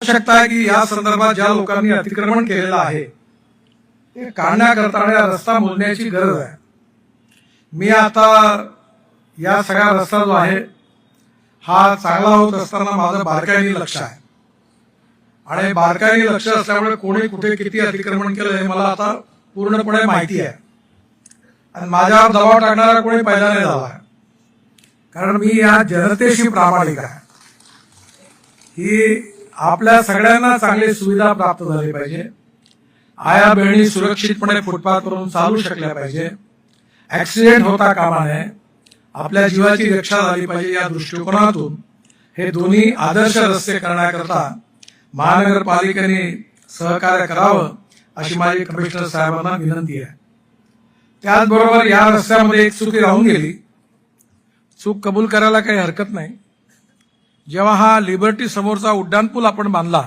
आवश्यकता आहे की या संदर्भात ज्या लोकांनी अतिक्रमण केलेलं आहे ते काढण्याकरता आणि हा रस्ता मोजण्याची गरज आहे. मी आता या सगळ्या रस्ता जो आहे हा चांगला होत असताना माझं बारकाईने लक्ष आहे आणि बारकाईने लक्ष असल्यामुळे कोणी कुठे किती अतिक्रमण केलं हे मला आता पूर्णपणे माहिती आहे आणि माझ्यावर दबाव टाकणारा कोणी पैदा नाही झाला, कारण मी या जनतेशी प्रामाणिक आहे. ही आपल्या सगळ्यांना चांगली सुविधा प्राप्त झाली पाहिजे. आया बहिणी सुरक्षितपणे फुटपाथवरून चालू शकल्या पाहिजे. ऍक्सिडेंट होता कामा नये. आपल्या जीवाची रक्षा झाली पाहिजे. या दृष्टिकोनातून हे दोन्ही आदर्श रस्ते करण्याकरता महानगरपालिकेने सहकार्य करावं अशी माझी कमिशनर साहेबांना विनंती आहे. त्याचबरोबर या रस्त्यामध्ये एक चुकी राहून गेली. चूक कबूल करायला काही हरकत नाही. जेव्हा हा लिबर्टी समोरचा उड्डाणपूल आपण बांधला